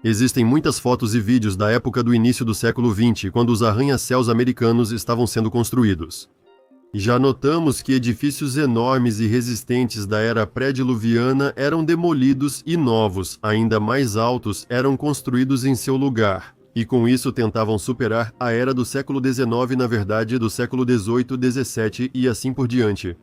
Existem muitas fotos e vídeos da época do início do século XX, quando os arranha-céus americanos estavam sendo construídos. Já notamos que edifícios enormes e resistentes da era pré-diluviana eram demolidos e novos, ainda mais altos, eram construídos em seu lugar. E com isso tentavam superar a era do século XIX, na verdade, do século XVIII, XVII e assim por diante.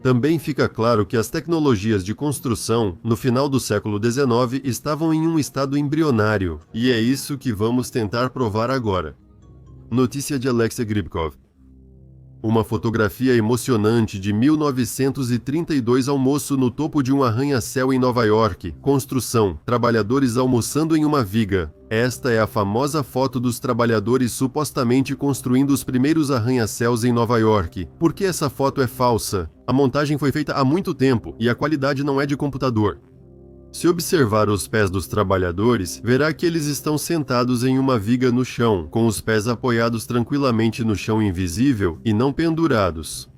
Também fica claro que as tecnologias de construção, no final do século XIX, estavam em um estado embrionário, e é isso que vamos tentar provar agora. Notícia de Alexei Gribkov. Uma fotografia emocionante de 1932, almoço no topo de um arranha-céu em Nova York. Construção, trabalhadores almoçando em uma viga. Esta é a famosa foto dos trabalhadores supostamente construindo os primeiros arranha-céus em Nova York. Por que essa foto é falsa? A montagem foi feita há muito tempo e a qualidade não é de computador. Se observar os pés dos trabalhadores, verá que eles estão sentados em uma viga no chão, com os pés apoiados tranquilamente no chão invisível e não pendurados.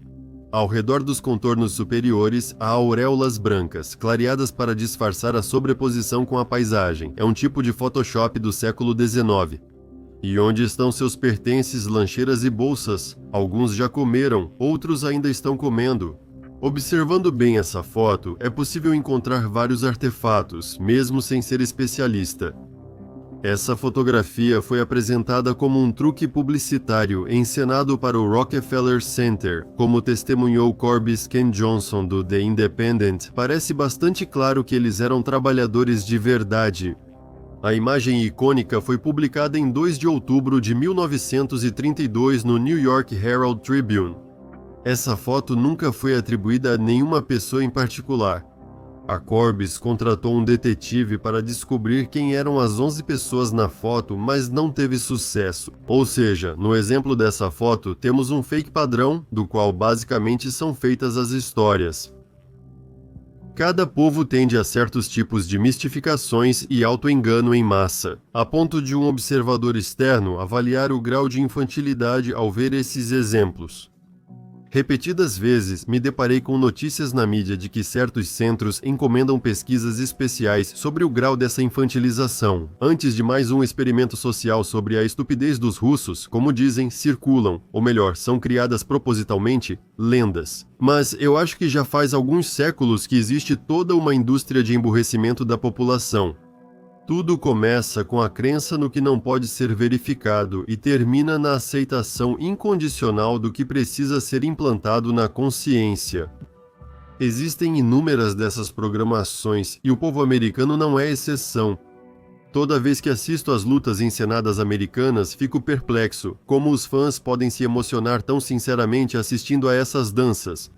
Ao redor dos contornos superiores, há auréolas brancas, clareadas para disfarçar a sobreposição com a paisagem. É um tipo de Photoshop do século XIX. E onde estão seus pertences, lancheiras e bolsas? Alguns já comeram, outros ainda estão comendo. Observando bem essa foto, é possível encontrar vários artefatos, mesmo sem ser especialista. Essa fotografia foi apresentada como um truque publicitário encenado para o Rockefeller Center, como testemunhou Corbis Ken Johnson do The Independent. Parece bastante claro que eles eram trabalhadores de verdade. A imagem icônica foi publicada em 2 de outubro de 1932 no New York Herald Tribune. Essa foto nunca foi atribuída a nenhuma pessoa em particular. A Corbis contratou um detetive para descobrir quem eram as 11 pessoas na foto, mas não teve sucesso. Ou seja, no exemplo dessa foto, temos um fake padrão, do qual basicamente são feitas as histórias. Cada povo tende a certos tipos de mistificações e auto-engano em massa, a ponto de um observador externo avaliar o grau de infantilidade ao ver esses exemplos. Repetidas vezes, me deparei com notícias na mídia de que certos centros encomendam pesquisas especiais sobre o grau dessa infantilização. Antes de mais um experimento social sobre a estupidez dos russos, como dizem, circulam, ou melhor, são criadas propositalmente, lendas. Mas eu acho que já faz alguns séculos que existe toda uma indústria de emburrecimento da população. Tudo começa com a crença no que não pode ser verificado e termina na aceitação incondicional do que precisa ser implantado na consciência. Existem inúmeras dessas programações e o povo americano não é exceção. Toda vez que assisto às lutas encenadas americanas, fico perplexo como os fãs podem se emocionar tão sinceramente assistindo a essas danças.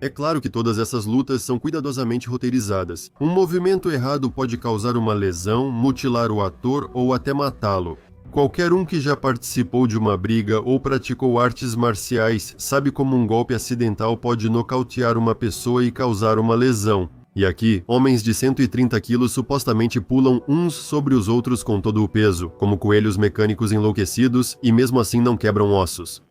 É claro que todas essas lutas são cuidadosamente roteirizadas. Um movimento errado pode causar uma lesão, mutilar o ator ou até matá-lo. Qualquer um que já participou de uma briga ou praticou artes marciais sabe como um golpe acidental pode nocautear uma pessoa e causar uma lesão. E aqui, homens de 130 quilos supostamente pulam uns sobre os outros com todo o peso, como coelhos mecânicos enlouquecidos, e mesmo assim não quebram ossos.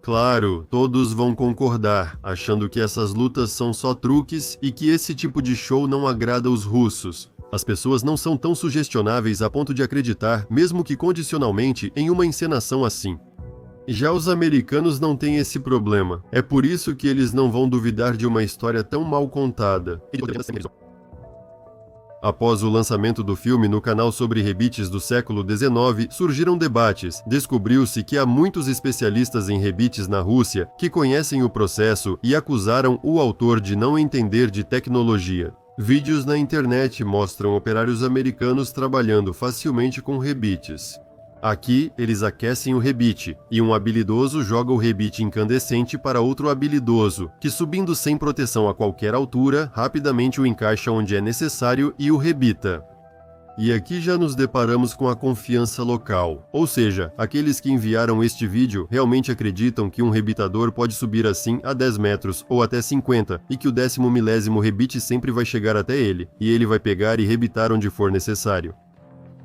Claro, todos vão concordar, achando que essas lutas são só truques e que esse tipo de show não agrada os russos. As pessoas não são tão sugestionáveis a ponto de acreditar, mesmo que condicionalmente, em uma encenação assim. Já os americanos não têm esse problema. É por isso que eles não vão duvidar de uma história tão mal contada. Após o lançamento do filme no canal sobre rebites do século XIX, surgiram debates. Descobriu-se que há muitos especialistas em rebites na Rússia que conhecem o processo e acusaram o autor de não entender de tecnologia. Vídeos na internet mostram operários americanos trabalhando facilmente com rebites. Aqui, eles aquecem o rebite, e um habilidoso joga o rebite incandescente para outro habilidoso, que subindo sem proteção a qualquer altura, rapidamente o encaixa onde é necessário e o rebita. E aqui já nos deparamos com a confiança local, ou seja, aqueles que enviaram este vídeo realmente acreditam que um rebitador pode subir assim a 10 metros ou até 50, e que o 10º milésimo rebite sempre vai chegar até ele, e ele vai pegar e rebitar onde for necessário.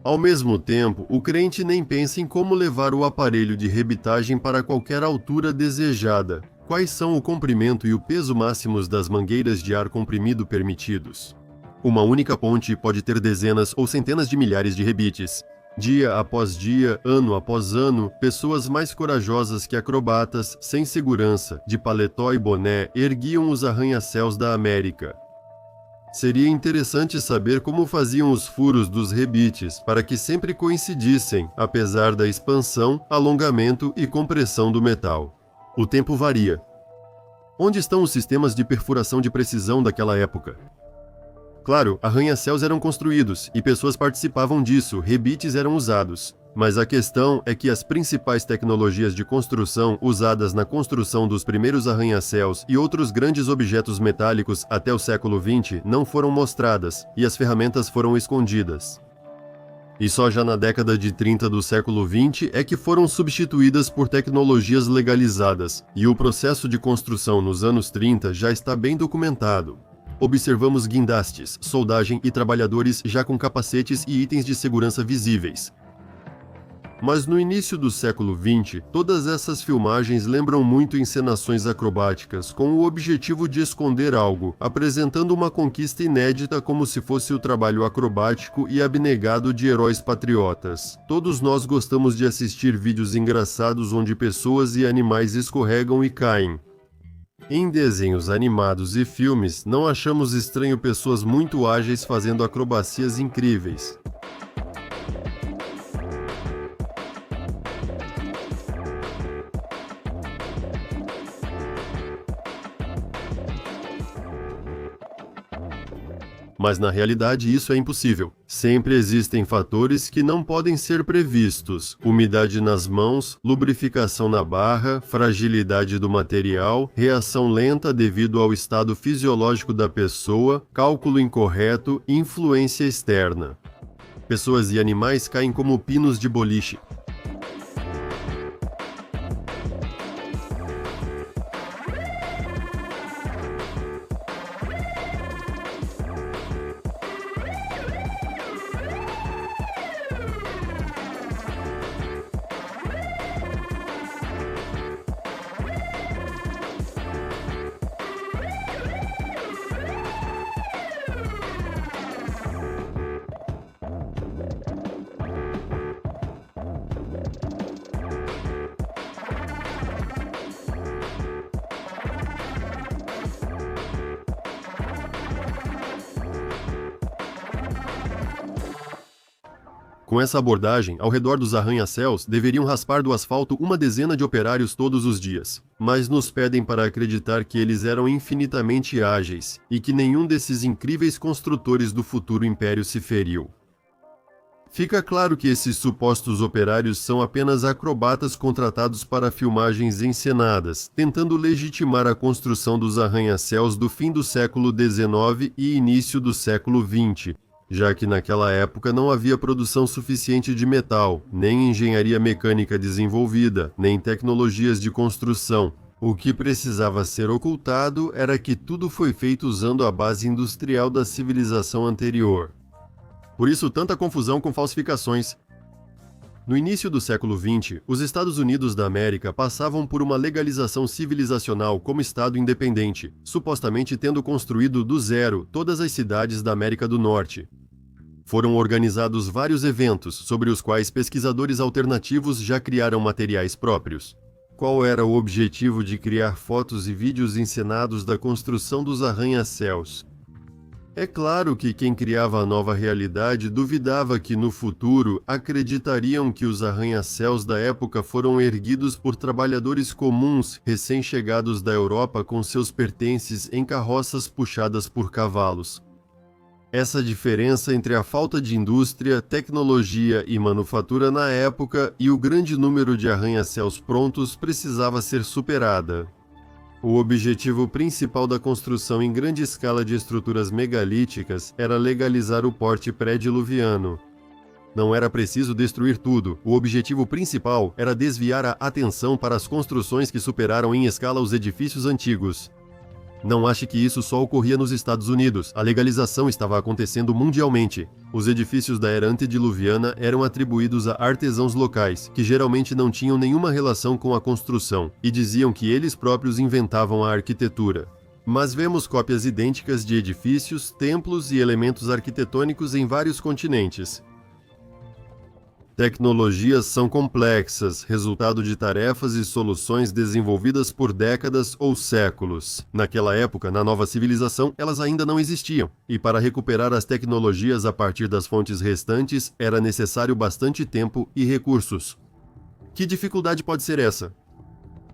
Ao mesmo tempo, o crente nem pensa em como levar o aparelho de rebitagem para qualquer altura desejada. Quais são o comprimento e o peso máximos das mangueiras de ar comprimido permitidos? Uma única ponte pode ter dezenas ou centenas de milhares de rebites. Dia após dia, ano após ano, pessoas mais corajosas que acrobatas, sem segurança, de paletó e boné, erguiam os arranha-céus da América. Seria interessante saber como faziam os furos dos rebites para que sempre coincidissem, apesar da expansão, alongamento e compressão do metal. O tempo varia. Onde estão os sistemas de perfuração de precisão daquela época? Claro, arranha-céus eram construídos e pessoas participavam disso, rebites eram usados. Mas a questão é que as principais tecnologias de construção usadas na construção dos primeiros arranha-céus e outros grandes objetos metálicos até o século XX não foram mostradas e as ferramentas foram escondidas. E só já na década de 30 do século XX é que foram substituídas por tecnologias legalizadas, e o processo de construção nos anos 30 já está bem documentado. Observamos guindastes, soldagem e trabalhadores já com capacetes e itens de segurança visíveis. Mas no início do século XX, todas essas filmagens lembram muito encenações acrobáticas, com o objetivo de esconder algo, apresentando uma conquista inédita como se fosse o trabalho acrobático e abnegado de heróis patriotas. Todos nós gostamos de assistir vídeos engraçados onde pessoas e animais escorregam e caem. Em desenhos animados e filmes, não achamos estranho pessoas muito ágeis fazendo acrobacias incríveis. Mas na realidade isso é impossível. Sempre existem fatores que não podem ser previstos: umidade nas mãos, lubrificação na barra, fragilidade do material, reação lenta devido ao estado fisiológico da pessoa, cálculo incorreto, influência externa. Pessoas e animais caem como pinos de boliche. Com essa abordagem, ao redor dos arranha-céus, deveriam raspar do asfalto uma dezena de operários todos os dias. Mas nos pedem para acreditar que eles eram infinitamente ágeis, e que nenhum desses incríveis construtores do futuro império se feriu. Fica claro que esses supostos operários são apenas acrobatas contratados para filmagens encenadas, tentando legitimar a construção dos arranha-céus do fim do século XIX e início do século XX. Já que naquela época não havia produção suficiente de metal, nem engenharia mecânica desenvolvida, nem tecnologias de construção. O que precisava ser ocultado era que tudo foi feito usando a base industrial da civilização anterior. Por isso, tanta confusão com falsificações. No início do século XX, os Estados Unidos da América passavam por uma legalização civilizacional como Estado independente, supostamente tendo construído do zero todas as cidades da América do Norte. Foram organizados vários eventos, sobre os quais pesquisadores alternativos já criaram materiais próprios. Qual era o objetivo de criar fotos e vídeos encenados da construção dos arranha-céus? É claro que quem criava a nova realidade duvidava que no futuro acreditariam que os arranha-céus da época foram erguidos por trabalhadores comuns recém-chegados da Europa com seus pertences em carroças puxadas por cavalos. Essa diferença entre a falta de indústria, tecnologia e manufatura na época e o grande número de arranha-céus prontos precisava ser superada. O objetivo principal da construção em grande escala de estruturas megalíticas era legalizar o porte pré-diluviano. Não era preciso destruir tudo, o objetivo principal era desviar a atenção para as construções que superaram em escala os edifícios antigos. Não ache que isso só ocorria nos Estados Unidos, a legalização estava acontecendo mundialmente. Os edifícios da era antediluviana eram atribuídos a artesãos locais, que geralmente não tinham nenhuma relação com a construção, e diziam que eles próprios inventavam a arquitetura. Mas vemos cópias idênticas de edifícios, templos e elementos arquitetônicos em vários continentes. Tecnologias são complexas, resultado de tarefas e soluções desenvolvidas por décadas ou séculos. Naquela época, na nova civilização, elas ainda não existiam, e para recuperar as tecnologias a partir das fontes restantes, era necessário bastante tempo e recursos. Que dificuldade pode ser essa?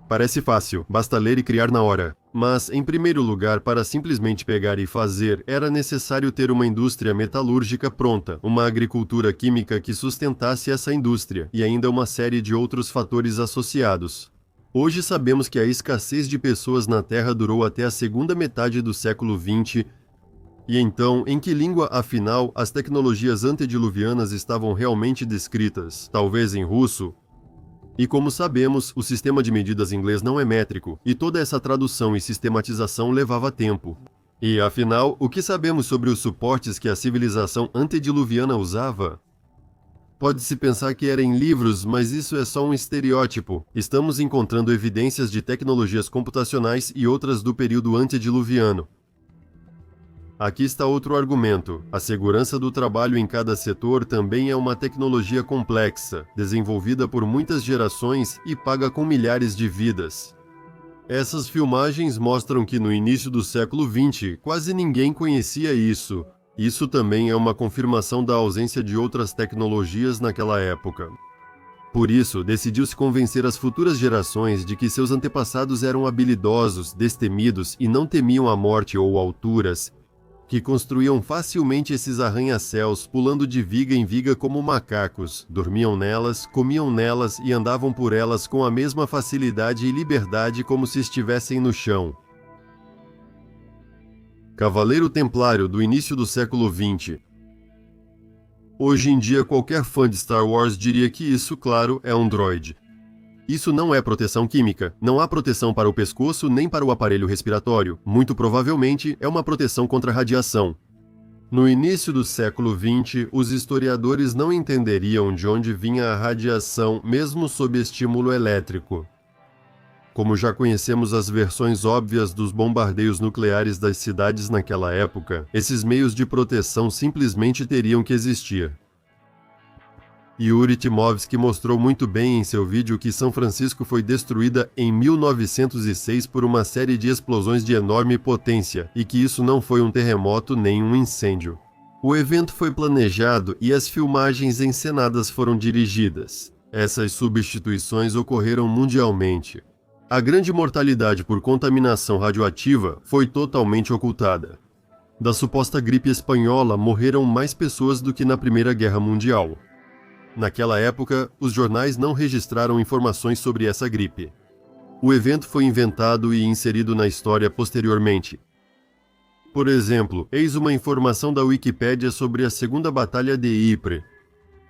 Parece fácil, basta ler e criar na hora. Mas, em primeiro lugar, para simplesmente pegar e fazer, era necessário ter uma indústria metalúrgica pronta, uma agricultura química que sustentasse essa indústria, e ainda uma série de outros fatores associados. Hoje sabemos que a escassez de pessoas na Terra durou até a segunda metade do século XX. E então, em que língua, afinal, as tecnologias antediluvianas estavam realmente descritas? Talvez em russo? E como sabemos, o sistema de medidas inglês não é métrico, e toda essa tradução e sistematização levava tempo. E, afinal, o que sabemos sobre os suportes que a civilização antediluviana usava? Pode-se pensar que era em livros, mas isso é só um estereótipo. Estamos encontrando evidências de tecnologias computacionais e outras do período antediluviano. Aqui está outro argumento. A segurança do trabalho em cada setor também é uma tecnologia complexa, desenvolvida por muitas gerações e paga com milhares de vidas. Essas filmagens mostram que no início do século XX, quase ninguém conhecia isso. Isso também é uma confirmação da ausência de outras tecnologias naquela época. Por isso, decidiu-se convencer as futuras gerações de que seus antepassados eram habilidosos, destemidos e não temiam a morte ou alturas, que construíam facilmente esses arranha-céus, pulando de viga em viga como macacos, dormiam nelas, comiam nelas e andavam por elas com a mesma facilidade e liberdade como se estivessem no chão. Cavaleiro Templário do início do século XX. Hoje em dia, qualquer fã de Star Wars diria que isso, claro, é um droide. Isso não é proteção química, não há proteção para o pescoço nem para o aparelho respiratório, muito provavelmente é uma proteção contra radiação. No início do século XX, os historiadores não entenderiam de onde vinha a radiação mesmo sob estímulo elétrico. Como já conhecemos as versões óbvias dos bombardeios nucleares das cidades naquela época, esses meios de proteção simplesmente teriam que existir. Yuri Timovsky mostrou muito bem em seu vídeo que São Francisco foi destruída em 1906 por uma série de explosões de enorme potência e que isso não foi um terremoto nem um incêndio. O evento foi planejado e as filmagens encenadas foram dirigidas. Essas substituições ocorreram mundialmente. A grande mortalidade por contaminação radioativa foi totalmente ocultada. Da suposta gripe espanhola morreram mais pessoas do que na Primeira Guerra Mundial. Naquela época, os jornais não registraram informações sobre essa gripe. O evento foi inventado e inserido na história posteriormente. Por exemplo, eis uma informação da Wikipédia sobre a Segunda Batalha de Ypres.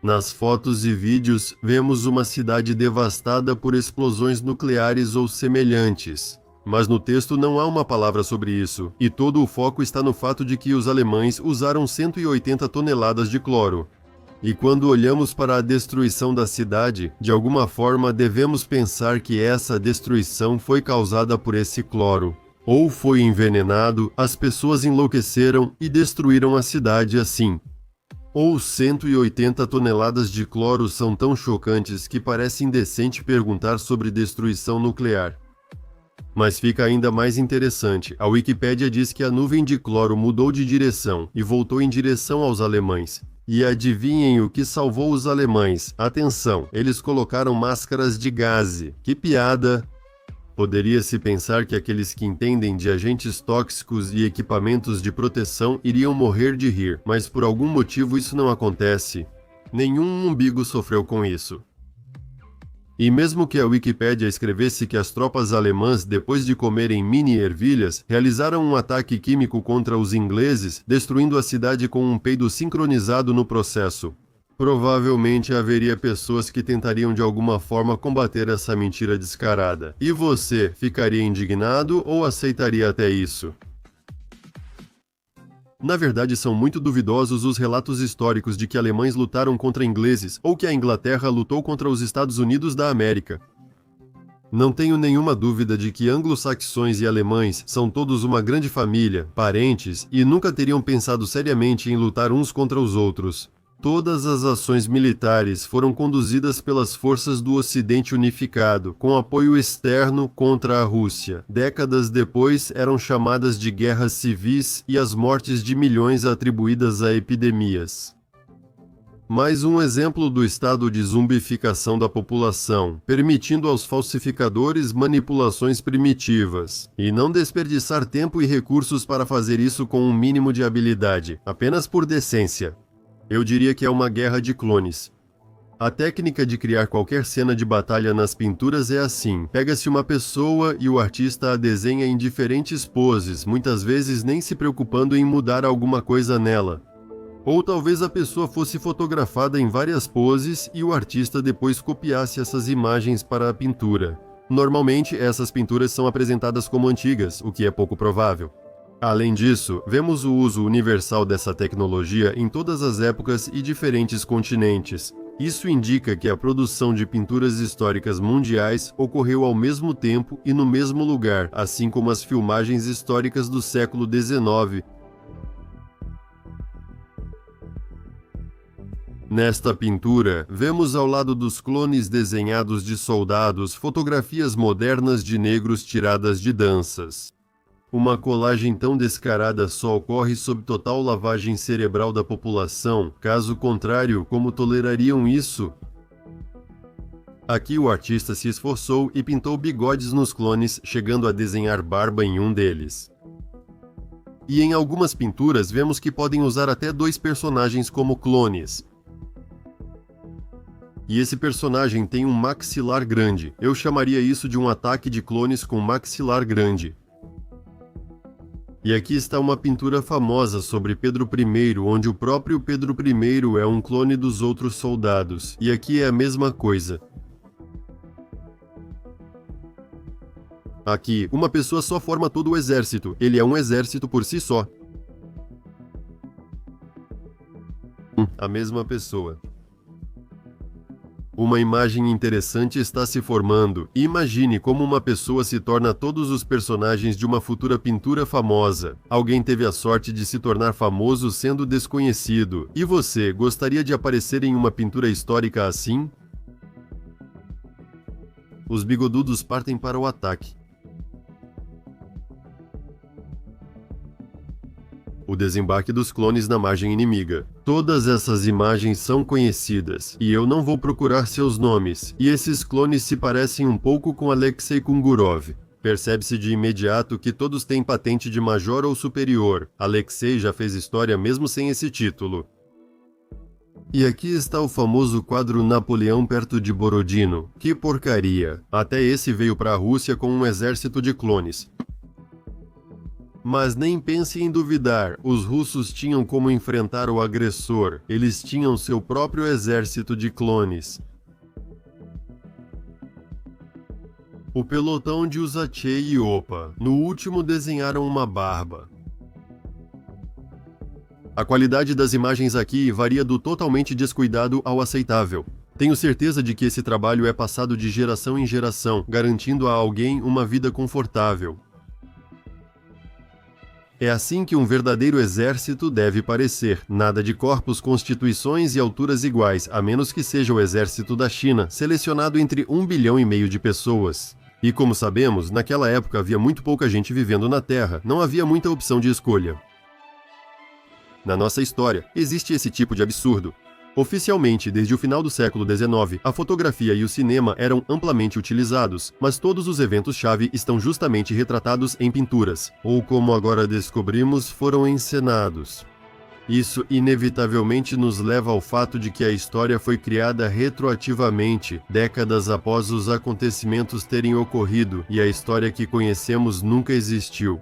Nas fotos e vídeos, vemos uma cidade devastada por explosões nucleares ou semelhantes. Mas no texto não há uma palavra sobre isso, e todo o foco está no fato de que os alemães usaram 180 toneladas de cloro. E quando olhamos para a destruição da cidade, de alguma forma devemos pensar que essa destruição foi causada por esse cloro. Ou foi envenenado, as pessoas enlouqueceram e destruíram a cidade assim. Ou 180 toneladas de cloro são tão chocantes que parece indecente perguntar sobre destruição nuclear. Mas fica ainda mais interessante, a Wikipédia diz que a nuvem de cloro mudou de direção e voltou em direção aos alemães. E adivinhem o que salvou os alemães? Atenção, eles colocaram máscaras de gaze. Que piada! Poderia-se pensar que aqueles que entendem de agentes tóxicos e equipamentos de proteção iriam morrer de rir, mas por algum motivo isso não acontece. Nenhum umbigo sofreu com isso. E mesmo que a Wikipédia escrevesse que as tropas alemãs, depois de comerem mini ervilhas, realizaram um ataque químico contra os ingleses, destruindo a cidade com um peido sincronizado no processo, provavelmente haveria pessoas que tentariam de alguma forma combater essa mentira descarada. E você, ficaria indignado ou aceitaria até isso? Na verdade, são muito duvidosos os relatos históricos de que alemães lutaram contra ingleses ou que a Inglaterra lutou contra os Estados Unidos da América. Não tenho nenhuma dúvida de que anglo-saxões e alemães são todos uma grande família, parentes, e nunca teriam pensado seriamente em lutar uns contra os outros. Todas as ações militares foram conduzidas pelas forças do Ocidente unificado, com apoio externo contra a Rússia. Décadas depois, eram chamadas de guerras civis e as mortes de milhões atribuídas a epidemias. Mais um exemplo do estado de zumbificação da população, permitindo aos falsificadores manipulações primitivas, e não desperdiçar tempo e recursos para fazer isso com um mínimo de habilidade, apenas por decência. Eu diria que é uma guerra de clones. A técnica de criar qualquer cena de batalha nas pinturas é assim: pega-se uma pessoa e o artista a desenha em diferentes poses, muitas vezes nem se preocupando em mudar alguma coisa nela. Ou talvez a pessoa fosse fotografada em várias poses e o artista depois copiasse essas imagens para a pintura. Normalmente, essas pinturas são apresentadas como antigas, o que é pouco provável. Além disso, vemos o uso universal dessa tecnologia em todas as épocas e diferentes continentes. Isso indica que a produção de pinturas históricas mundiais ocorreu ao mesmo tempo e no mesmo lugar, assim como as filmagens históricas do século XIX. Nesta pintura, vemos ao lado dos clones desenhados de soldados fotografias modernas de negros tiradas de danças. Uma colagem tão descarada só ocorre sob total lavagem cerebral da população, caso contrário, como tolerariam isso? Aqui o artista se esforçou e pintou bigodes nos clones, chegando a desenhar barba em um deles. E em algumas pinturas vemos que podem usar até 2 personagens como clones. E esse personagem tem um maxilar grande. Eu chamaria isso de um ataque de clones com maxilar grande. E aqui está uma pintura famosa sobre Pedro I, onde o próprio Pedro I é um clone dos outros soldados. E aqui é a mesma coisa. Aqui, uma pessoa só forma todo o exército. Ele é um exército por si só. A mesma pessoa. Uma imagem interessante está se formando. Imagine como uma pessoa se torna todos os personagens de uma futura pintura famosa. Alguém teve a sorte de se tornar famoso sendo desconhecido. E você, gostaria de aparecer em uma pintura histórica assim? Os bigodudos partem para o ataque. O desembarque dos clones na margem inimiga. Todas essas imagens são conhecidas, e eu não vou procurar seus nomes, e esses clones se parecem um pouco com Alexei Kungurov. Percebe-se de imediato que todos têm patente de major ou superior. Alexei já fez história mesmo sem esse título. E aqui está o famoso quadro Napoleão perto de Borodino. Que porcaria! Até esse veio para a Rússia com um exército de clones. Mas nem pense em duvidar, os russos tinham como enfrentar o agressor, eles tinham seu próprio exército de clones. O pelotão de Usachei e Opa, no último desenharam uma barba. A qualidade das imagens aqui varia do totalmente descuidado ao aceitável. Tenho certeza de que esse trabalho é passado de geração em geração, garantindo a alguém uma vida confortável. É assim que um verdadeiro exército deve parecer, nada de corpos, constituições e alturas iguais, a menos que seja o exército da China, selecionado entre 1,5 bilhão de pessoas. E como sabemos, naquela época havia muito pouca gente vivendo na Terra, não havia muita opção de escolha. Na nossa história, existe esse tipo de absurdo. Oficialmente, desde o final do século XIX, a fotografia e o cinema eram amplamente utilizados, mas todos os eventos-chave estão justamente retratados em pinturas, ou como agora descobrimos, foram encenados. Isso inevitavelmente nos leva ao fato de que a história foi criada retroativamente, décadas após os acontecimentos terem ocorrido, e a história que conhecemos nunca existiu.